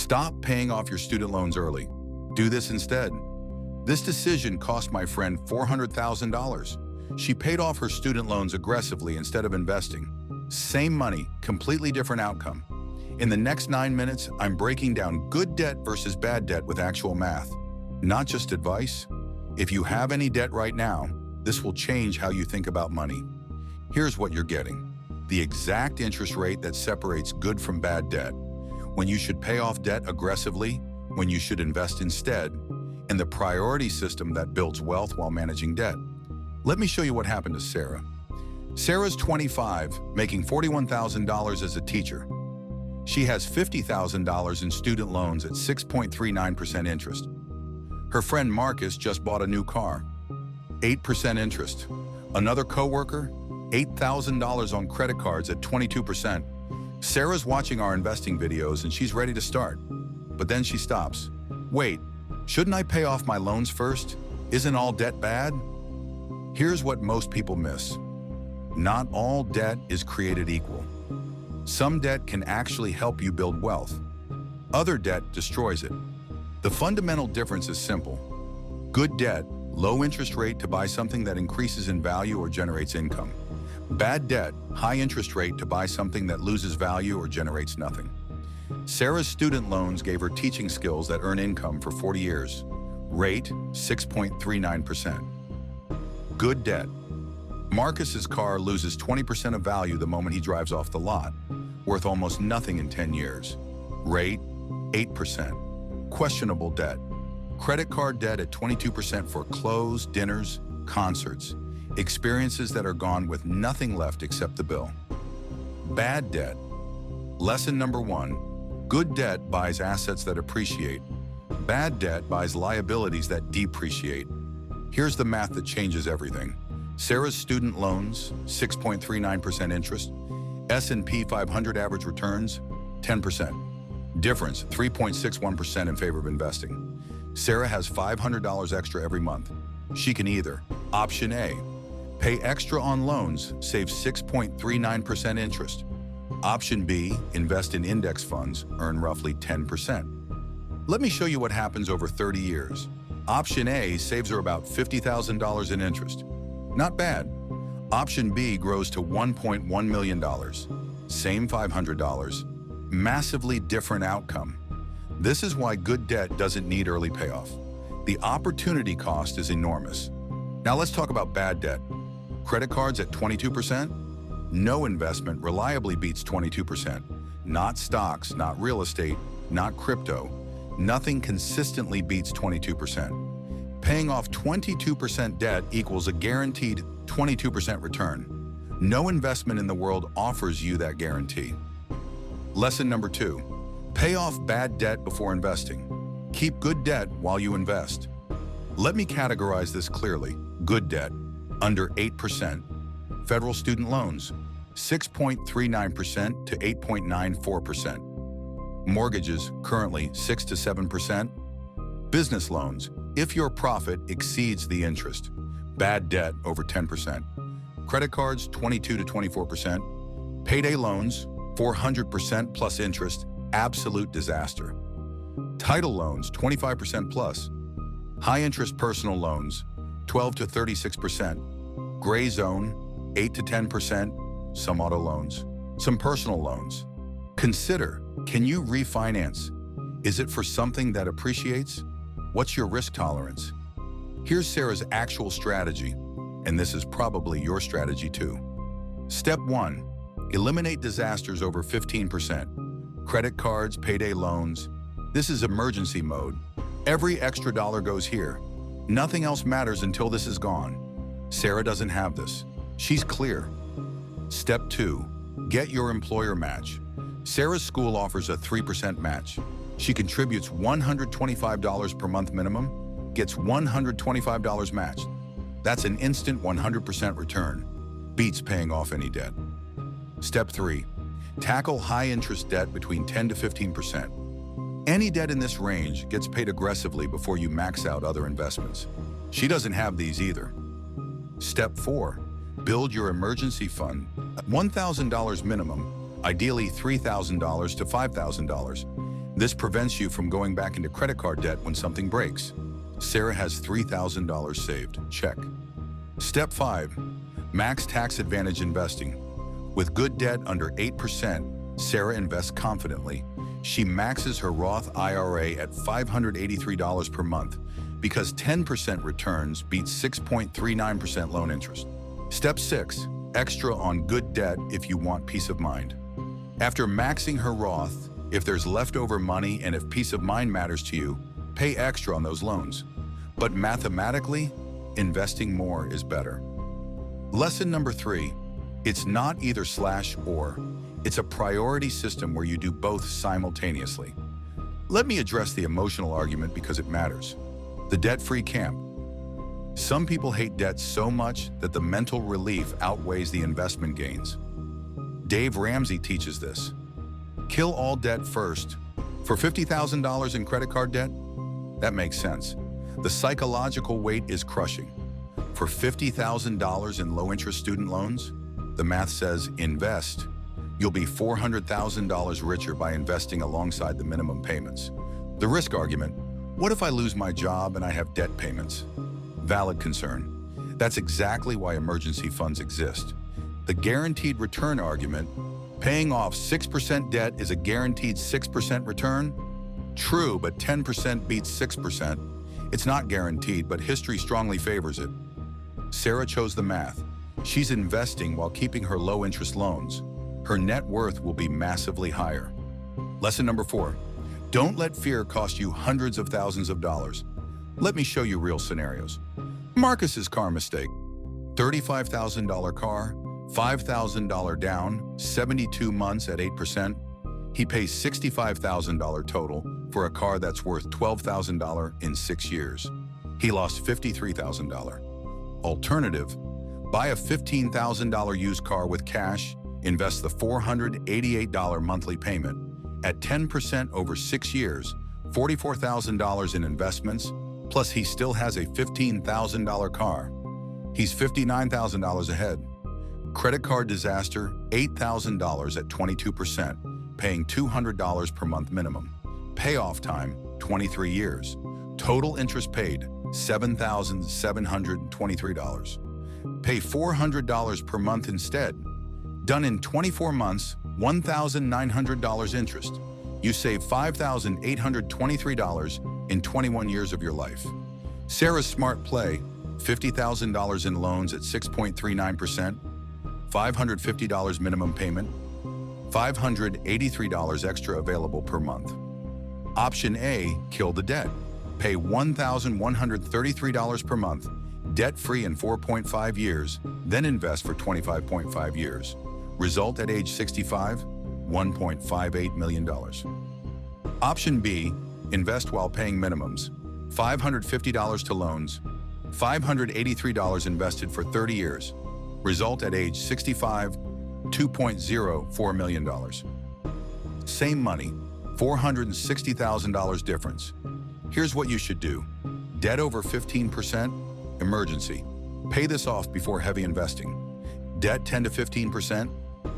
Stop paying off your student loans early. Do this instead. This decision cost my friend $400,000. She paid off her student loans aggressively instead of investing. Same money, completely different outcome. In the next 9 minutes, I'm breaking down good debt versus bad debt with actual math, not just advice. If you have any debt right now, this will change how you think about money. Here's what you're getting: the exact interest rate that separates good from bad debt, when you should pay off debt aggressively, when you should invest instead, and the priority system that builds wealth while managing debt. Let me show you what happened to Sarah. Sarah's 25, making $41,000 as a teacher. She has $50,000 in student loans at 6.39% interest. Her friend Marcus just bought a new car, 8% interest. Another coworker, $8,000 on credit cards at 22%. Sarah's watching our investing videos and she's ready to start. But then she stops. Wait, shouldn't I pay off my loans first? Isn't all debt bad? Here's what most people miss. Not all debt is created equal. Some debt can actually help you build wealth. Other debt destroys it. The fundamental difference is simple. Good debt, low interest rate to buy something that increases in value or generates income. Bad debt, high interest rate to buy something that loses value or generates nothing. Sarah's student loans gave her teaching skills that earn income for 40 years. Rate, 6.39%. Good debt. Marcus's car loses 20% of value the moment he drives off the lot, worth almost nothing in 10 years. Rate, 8%. Questionable debt. Credit card debt at 22% for clothes, dinners, concerts. Experiences that are gone with nothing left except the bill. Bad debt. Lesson number 1. Good debt buys assets that appreciate. Bad debt buys liabilities that depreciate. Here's the math that changes everything. Sarah's student loans, 6.39% interest. S&P 500 average returns, 10%. Difference, 3.61% in favor of investing. Sarah has $500 extra every month. She can either, option A, pay extra on loans, save 6.39% interest. Option B, invest in index funds, earn roughly 10%. Let me show you what happens over 30 years. Option A saves her about $50,000 in interest. Not bad. Option B grows to $1.1 million. Same $500. Massively different outcome. This is why good debt doesn't need early payoff. The opportunity cost is enormous. Now let's talk about bad debt. Credit cards at 22%? No investment reliably beats 22%. Not stocks, not real estate, not crypto. Nothing consistently beats 22%. Paying off 22% debt equals a guaranteed 22% return. No investment in the world offers you that guarantee. Lesson number 2. Pay off bad debt before investing. Keep good debt while you invest. Let me categorize this clearly. Good debt, under 8%. Federal student loans, 6.39% to 8.94%. Mortgages, currently 6 to 7%. Business loans, if your profit exceeds the interest. Bad debt, over 10%. Credit cards, 22 to 24%. Payday loans, 400% plus interest, absolute disaster. Title loans, 25% plus. High-interest personal loans, 12 to 36%. Gray zone, 8 to 10%. Some auto loans. Some personal loans. Consider, can you refinance? Is it for something that appreciates? What's your risk tolerance? Here's Sarah's actual strategy, and this is probably your strategy too. Step 1. Eliminate disasters over 15%. Credit cards, payday loans. This is emergency mode. Every extra dollar goes here. Nothing else matters until this is gone. Sarah doesn't have this. She's clear. Step 2. Get your employer match. Sarah's school offers a 3% match. She contributes $125 per month minimum, gets $125 matched. That's an instant 100% return. Beats paying off any debt. Step 3. Tackle high-interest debt between 10 to 15%. Any debt in this range gets paid aggressively before you max out other investments. She doesn't have these either. Step 4. Build your emergency fund at $1,000 minimum, ideally $3,000 to $5,000. This prevents you from going back into credit card debt when something breaks. Sarah has $3,000 saved. Check. Step 5. Max tax advantage investing. With good debt under 8%, Sarah invests confidently. She maxes her Roth IRA at $583 per month because 10% returns beats 6.39% loan interest. Step 6. Extra on good debt if you want peace of mind. After maxing her Roth, if there's leftover money and if peace of mind matters to you, pay extra on those loans. But mathematically, investing more is better. Lesson number 3. It's not either or. It's a priority system where you do both simultaneously. Let me address the emotional argument because it matters. The debt-free camp. Some people hate debt so much that the mental relief outweighs the investment gains. Dave Ramsey teaches this. Kill all debt first. For $50,000 in credit card debt? That makes sense. The psychological weight is crushing. For $50,000 in low-interest student loans, the math says invest. You'll be $400,000 richer by investing alongside the minimum payments. The risk argument, what if I lose my job and I have debt payments? Valid concern. That's exactly why emergency funds exist. The guaranteed return argument, paying off 6% debt is a guaranteed 6% return? True, but 10% beats 6%. It's not guaranteed, but history strongly favors it. Sarah chose the math. She's investing while keeping her low-interest loans. Her net worth will be massively higher. Lesson number 4. Don't let fear cost you hundreds of thousands of dollars. Let me show you real scenarios. Marcus's car mistake. $35,000 car, $5,000 down, 72 months at 8%. He pays $65,000 total for a car that's worth $12,000 in 6 years. He lost $53,000. Alternative, buy a $15,000 used car with cash, invest the $488 monthly payment. At 10% over 6 years, $44,000 in investments, plus he still has a $15,000 car. He's $59,000 ahead. Credit card disaster, $8,000 at 22%, paying $200 per month minimum. Payoff time, 23 years. Total interest paid, $7,723. Pay $400 per month instead. Done in 24 months, $1,900 interest. You save $5,823 in 21 years of your life. Sarah's smart play, $50,000 in loans at 6.39%, $550 minimum payment, $583 extra available per month. Option A, kill the debt. Pay $1,133 per month, debt-free in 4.5 years, then invest for 25.5 years. Result at age 65, $1.58 million. Option B, invest while paying minimums. $550 to loans, $583 invested for 30 years. Result at age 65, $2.04 million. Same money, $460,000 difference. Here's what you should do. Debt over 15%, emergency. Pay this off before heavy investing. Debt 10 to 15%,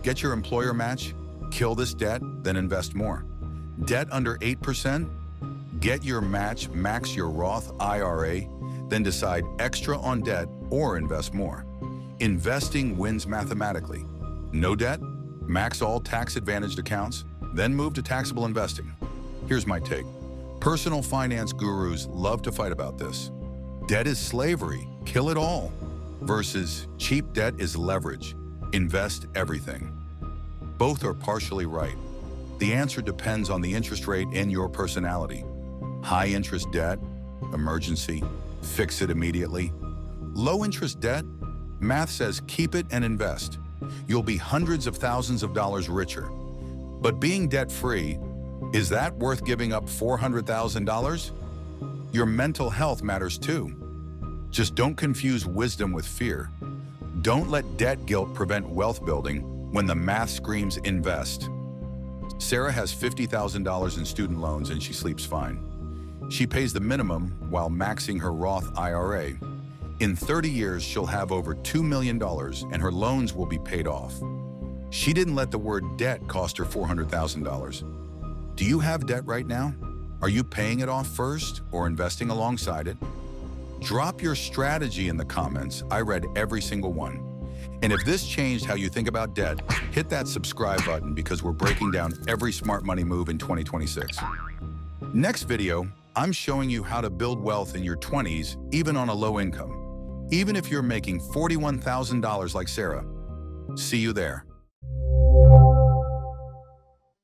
get your employer match, kill this debt, then invest more. Debt under 8%, get your match, max your Roth IRA, then decide extra on debt or invest more. Investing wins mathematically. No debt, max all tax-advantaged accounts, then move to taxable investing. Here's my take. Personal finance gurus love to fight about this. Debt is slavery, kill it all. Versus cheap debt is leverage, invest everything. Both are partially right. The answer depends on the interest rate and your personality. High interest debt, emergency, fix it immediately. Low interest debt, math says keep it and invest. You'll be hundreds of thousands of dollars richer. But being debt-free, is that worth giving up $400,000? Your mental health matters too. Just don't confuse wisdom with fear. Don't let debt guilt prevent wealth building when the math screams invest. Sarah has $50,000 in student loans and she sleeps fine. She pays the minimum while maxing her Roth IRA. In 30 years, she'll have over $2 million and her loans will be paid off. She didn't let the word debt cost her $400,000. Do you have debt right now? Are you paying it off first or investing alongside it? Drop your strategy in the comments. I read every single one. And if this changed how you think about debt, hit that subscribe button because we're breaking down every smart money move in 2026. Next video, I'm showing you how to build wealth in your 20s, even on a low income. Even if you're making $41,000 like Sarah. See you there.